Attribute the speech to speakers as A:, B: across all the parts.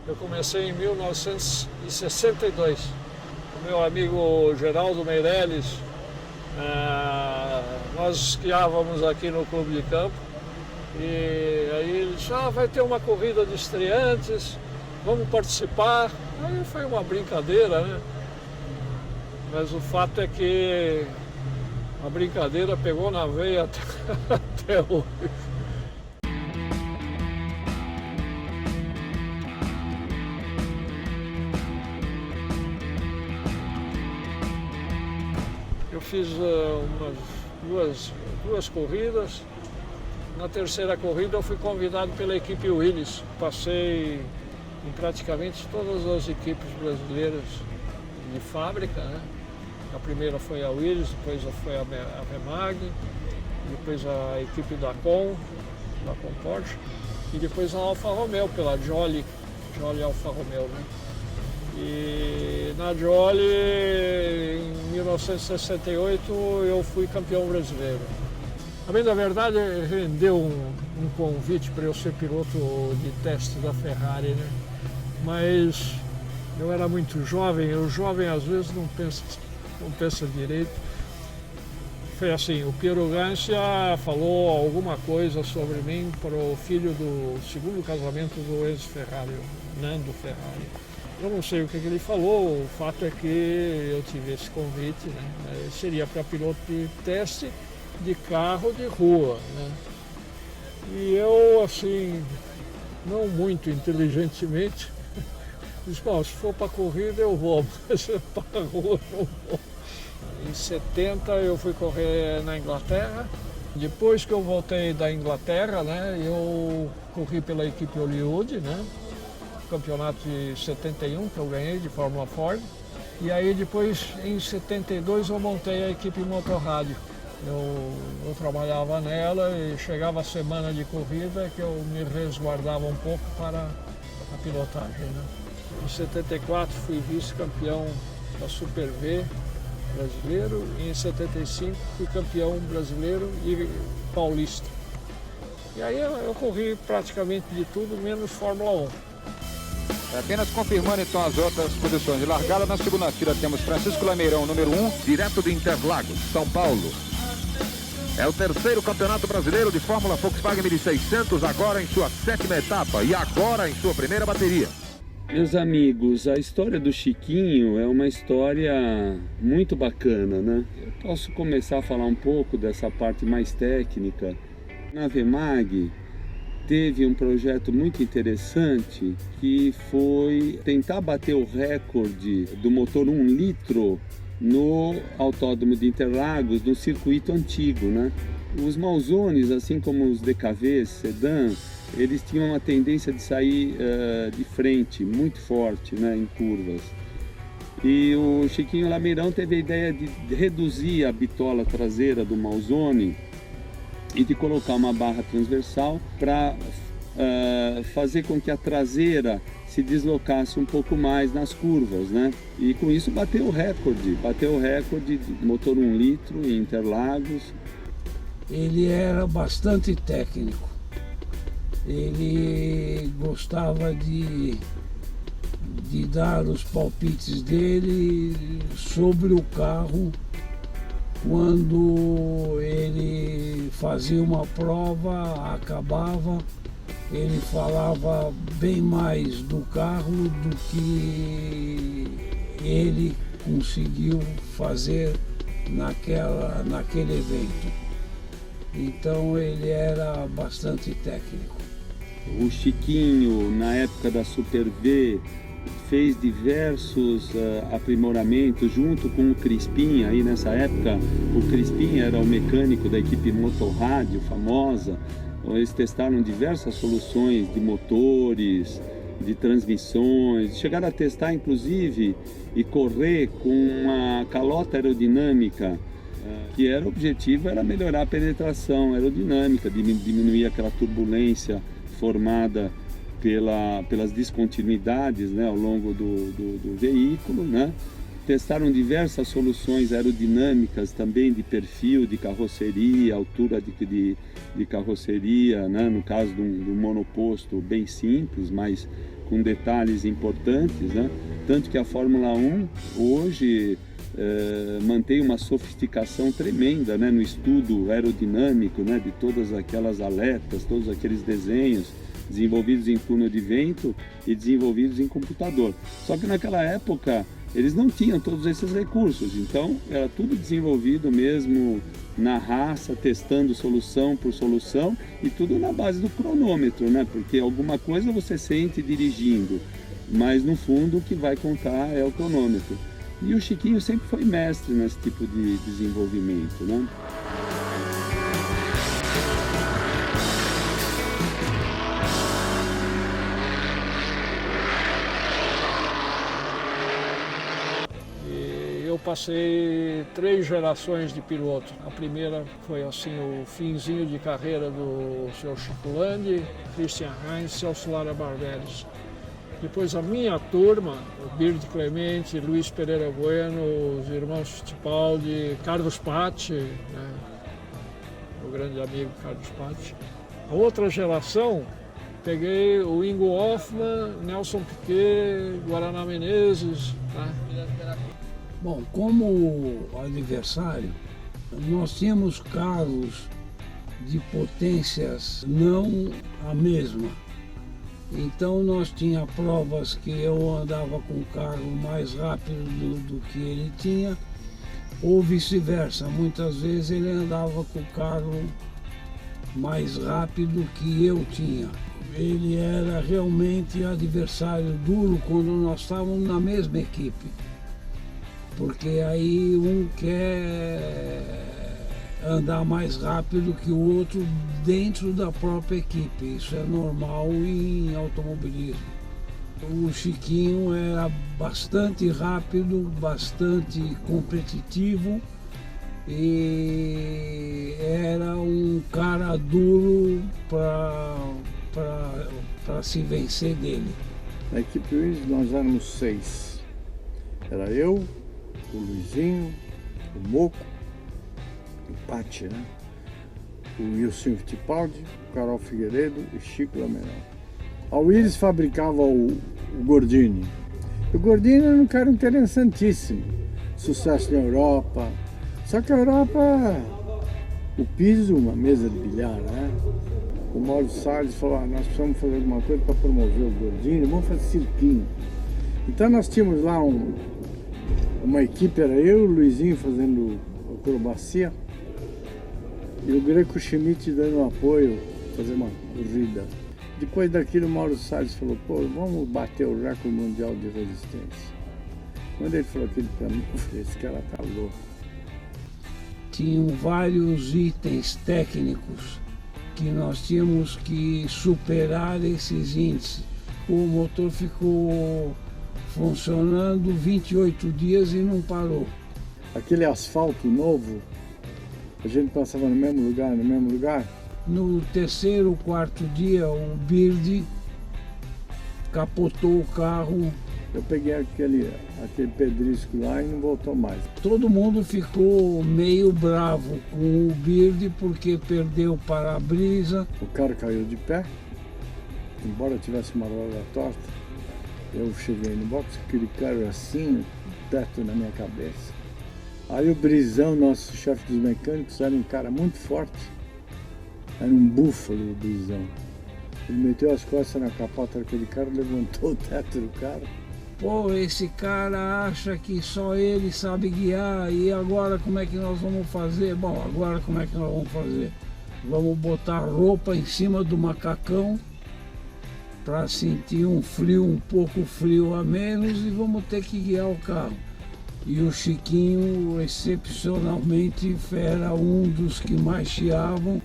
A: Eu comecei em 1962. O meu amigo Geraldo Meirelles, nós esquiávamos aqui no clube de campo. E aí ele disse, vai ter uma corrida de estreantes, vamos participar. Aí foi uma brincadeira, né? Mas o fato é que a brincadeira pegou na veia até hoje. Eu fiz duas corridas. Na terceira corrida eu fui convidado pela equipe Willys. Passei em praticamente todas as equipes brasileiras de fábrica, né? A primeira foi a Willys, depois foi a Remag, depois a equipe da Com Porsche, e depois a Alfa Romeo, pela Jolly Alfa Romeo, né? E na Jolly, em 1968, eu fui campeão brasileiro. A bem da verdade, rendeu um convite para eu ser piloto de teste da Ferrari, né? Mas eu era muito jovem, o jovem às vezes não pensa direito. Foi assim, o Piero Gancia falou alguma coisa sobre mim para o filho do segundo casamento do Enzo Ferrari, Nando Ferrari. Eu não sei o que ele falou, o fato é que eu tive esse convite, né? Seria para piloto de teste de carro de rua, né? E eu, assim, não muito inteligentemente, disse, bom, se for para corrida eu vou, mas para rua eu não vou. Em 70 eu fui correr na Inglaterra. Depois que eu voltei da Inglaterra, né, eu corri pela equipe Hollywood, né? Campeonato de 71 que eu ganhei de Fórmula Ford. E aí depois, em 72, eu montei a equipe Motorrádio. Eu trabalhava nela e chegava a semana de corrida que eu me resguardava um pouco para a pilotagem, né? Em 74 fui vice-campeão da Super V brasileiro e em 75 fui campeão brasileiro e paulista. E aí eu corri praticamente de tudo, menos Fórmula 1.
B: Apenas confirmando então as outras posições de largada. Na segunda fila temos Francisco Lameirão, número 1, direto de Interlagos, São Paulo. É o terceiro campeonato brasileiro de Fórmula Volkswagen 1600, agora em sua 7ª etapa e agora em sua primeira bateria.
C: Meus amigos, a história do Chiquinho é uma história muito bacana, né? Eu posso começar a falar um pouco dessa parte mais técnica. Na Remag teve um projeto muito interessante que foi tentar bater o recorde do motor 1 litro no Autódromo de Interlagos, no circuito antigo, né? Os Malzones, assim como os DKVs, sedã, eles tinham uma tendência de sair de frente, muito forte, né, em curvas. E o Chiquinho Lameirão teve a ideia de reduzir a bitola traseira do Malzone e de colocar uma barra transversal para fazer com que a traseira se deslocasse um pouco mais nas curvas, né? E com isso bateu o recorde de motor 1 litro em Interlagos.
D: Ele era bastante técnico. Ele gostava de dar os palpites dele sobre o carro. Quando ele fazia uma prova, acabava, ele falava bem mais do carro do que ele conseguiu fazer naquele evento. Então ele era bastante técnico.
C: O Chiquinho, na época da Super V, fez diversos aprimoramentos junto com o Crispim. Aí nessa época o Crispim era o mecânico da equipe Motorrádio famosa. Eles testaram diversas soluções de motores, de transmissões, chegaram a testar inclusive e correr com uma calota aerodinâmica, que era o objetivo era melhorar a penetração aerodinâmica, diminuir aquela turbulência formada pelas descontinuidades, né, ao longo do veículo, né? Testaram diversas soluções aerodinâmicas também de perfil de carroceria, altura de carroceria, né? No caso do monoposto bem simples, mas com detalhes importantes, né? Tanto que a Fórmula 1 hoje mantém uma sofisticação tremenda, né, no estudo aerodinâmico, né, de todas aquelas aletas, todos aqueles desenhos desenvolvidos em túnel de vento e desenvolvidos em computador. Só que naquela época eles não tinham todos esses recursos, então era tudo desenvolvido mesmo na raça, testando solução por solução e tudo na base do cronômetro, né, porque alguma coisa você sente dirigindo, mas no fundo o que vai contar é o cronômetro. E o Chiquinho sempre foi mestre nesse tipo de desenvolvimento, né?
A: E eu passei 3 gerações de piloto. A primeira foi assim o finzinho de carreira do Sr. Chico Landi, Christian Heinz, Celso Lara Barberis. Depois a minha turma, o Bird Clemente, Luiz Pereira Bueno, os irmãos Fittipaldi, Carlos Patti, né? O grande amigo Carlos Patti. A outra geração, peguei o Ingo Hoffmann, Nelson Piquet, Guaraná Menezes. Né?
D: Bom, como adversário, nós tínhamos carros de potências não a mesma. Então nós tinha provas que eu andava com o carro mais rápido do que ele tinha, ou vice-versa. Muitas vezes ele andava com o carro mais rápido que eu tinha. Ele era realmente adversário duro quando nós estávamos na mesma equipe. Porque aí um quer andar mais rápido que o outro dentro da própria equipe. Isso é normal em automobilismo. O Chiquinho era bastante rápido, bastante competitivo e era um cara duro para se vencer dele.
E: Na equipe Williams nós éramos 6. Era eu, o Luizinho, o Moco, o Patti, né? O Wilson Fittipaldi, o Carol Figueiredo e Chico Lameirão. A Williams fabricava o Gordini. O Gordini era um cara interessantíssimo, sucesso na Europa. Só que a Europa, o piso, uma mesa de bilhar, né? O Mauro Salles falou, nós precisamos fazer alguma coisa para promover o Gordini, vamos fazer cirquinho. Então nós tínhamos lá uma equipe, era eu e o Luizinho fazendo acrobacia e o Greco Schmidt dando apoio, fazer uma corrida. Depois daquilo o Mauro Salles falou, pô, vamos bater o recorde mundial de resistência. Quando ele falou aquilo para mim, eu falei, esse cara tá louco.
D: Tinham vários itens técnicos que nós tínhamos que superar esses índices. O motor ficou funcionando 28 dias e não parou.
E: Aquele asfalto novo, a gente passava no mesmo lugar.
D: No terceiro, quarto dia, o Bird capotou o carro.
E: Eu peguei aquele pedrisco lá e não voltou mais.
D: Todo mundo ficou meio bravo com o Bird porque perdeu o para-brisa.
E: O cara caiu de pé, embora tivesse uma roda torta. Eu cheguei no box, aquele cara assim, o teto na minha cabeça. Aí o Brisão, nosso chefe dos mecânicos, era um cara muito forte. Era um búfalo o Brisão. Ele meteu as costas na capota daquele cara, levantou o teto do cara.
D: Pô, esse cara acha que só ele sabe guiar, e agora como é que nós vamos fazer? Bom, agora como é que nós vamos fazer? Vamos botar roupa em cima do macacão para sentir um pouco frio a menos, e vamos ter que guiar o carro. E o Chiquinho, excepcionalmente, era um dos que mais chiavam.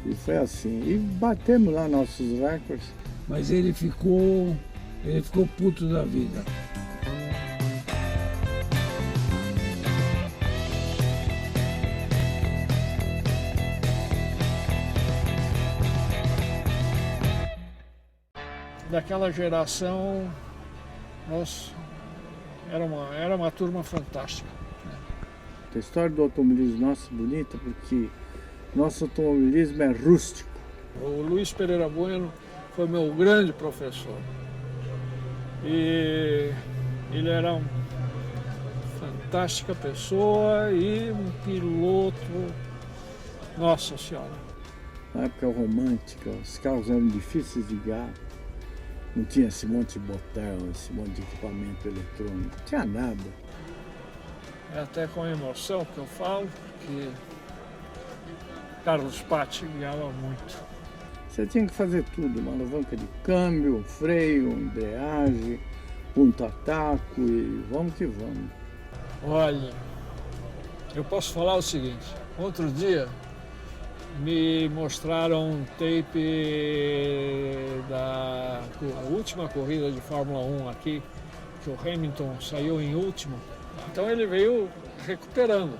E: E foi assim, e batemos lá nossos recordes.
D: Mas ele ficou puto da vida.
A: Daquela geração, era uma turma fantástica.
E: A história do automobilismo nosso é bonita porque nosso automobilismo é rústico.
A: O Luiz Pereira Bueno foi meu grande professor. E ele era uma fantástica pessoa e um piloto, nossa senhora.
E: Na época romântica, os carros eram difíceis de guiar. Não tinha esse monte de botão, esse monte de equipamento eletrônico, não tinha nada.
A: É até com emoção que eu falo, porque Carlos Patti guiava muito.
E: Você tinha que fazer tudo, uma alavanca de câmbio, um freio, embreagem, ponta-taco e vamos que vamos.
A: Olha, eu posso falar o seguinte, outro dia me mostraram um tape da última corrida de Fórmula 1 aqui, que o Hamilton saiu em último, então ele veio recuperando.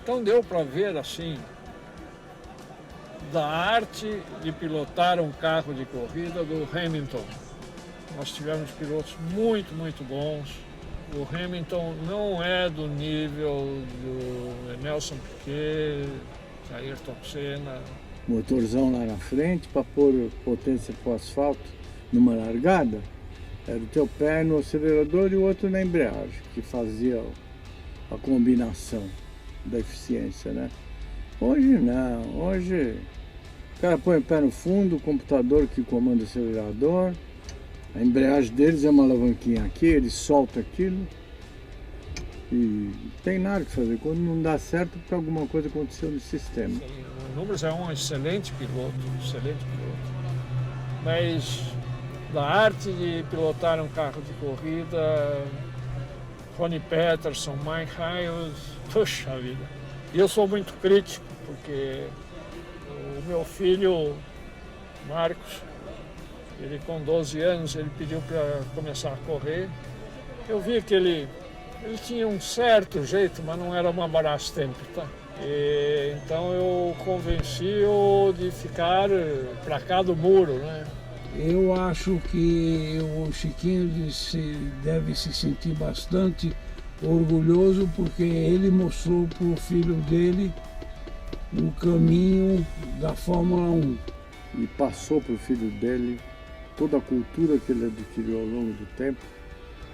A: Então deu para ver assim, da arte de pilotar um carro de corrida do Hamilton. Nós tivemos pilotos muito, muito bons. O Hamilton não é do nível do Nelson Piquet, Ayrton Senna.
E: Motorzão lá na frente para pôr potência para o asfalto numa largada. Era o teu pé no acelerador e o outro na embreagem, que fazia a combinação da eficiência, né? Hoje não, hoje o cara põe o pé no fundo, o computador que comanda o acelerador, a embreagem deles é uma alavanquinha aqui, ele solta aquilo e não tem nada que fazer. Quando não dá certo, porque alguma coisa aconteceu no sistema.
A: O Nubes é um excelente piloto, mas da arte de pilotar um carro de corrida, Ronnie Peterson, Mike Hines, puxa vida. E eu sou muito crítico, porque o meu filho, Marcos, ele com 12 anos, ele pediu para começar a correr. Eu vi que ele tinha um certo jeito, mas não era uma Brastemp, tá? Então eu convenci-o de ficar para cá do muro, né?
D: Eu acho que o Chiquinho deve se sentir bastante orgulhoso, porque ele mostrou para o filho dele o caminho da Fórmula 1.
E: E passou para o filho dele toda a cultura que ele adquiriu ao longo do tempo.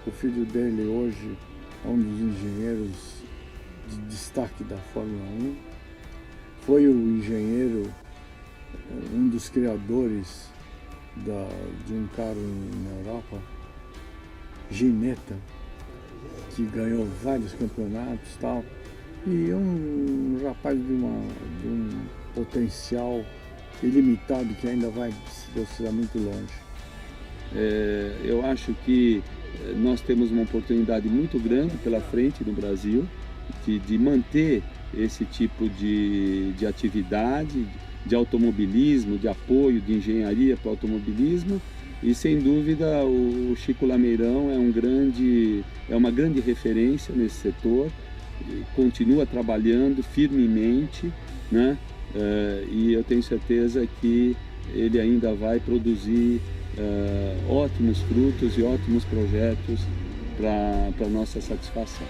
E: O filho dele hoje é um dos engenheiros de destaque da Fórmula 1. Foi o engenheiro, um dos criadores de um carro na Europa, Ginetta, que ganhou vários campeonatos e tal. E um rapaz de um potencial ilimitado que ainda vai, se Deus quiser, muito longe.
C: Eu acho que nós temos uma oportunidade muito grande pela frente no Brasil de manter esse tipo de atividade, de automobilismo, de apoio, de engenharia para o automobilismo, e sem dúvida o Chico Lameirão é uma grande referência nesse setor, continua trabalhando firmemente, né? E eu tenho certeza que ele ainda vai produzir ótimos frutos e ótimos projetos para a nossa satisfação.